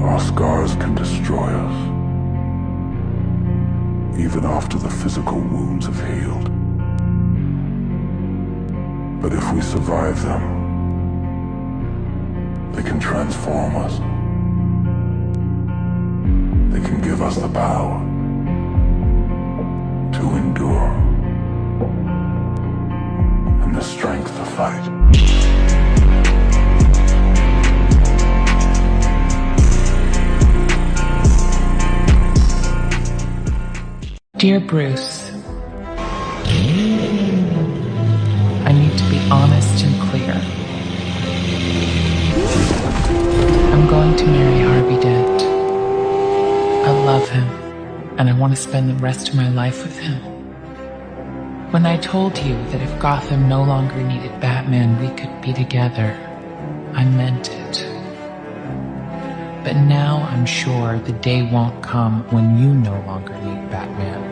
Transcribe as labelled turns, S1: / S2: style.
S1: Our scars can destroy us, even after the physical wounds have healed. But if we survive them, they can transform us. They can give us the power to endure and the strength to fight.
S2: Dear Bruce, I need to be honest and clear. I'm going to marry Harvey Dent. I love him, and I want to spend the rest of my life with him. When I told you that if Gotham no longer needed Batman, we could be together, I meant it. But now I'm sure the day won't come when you no longer need Batman.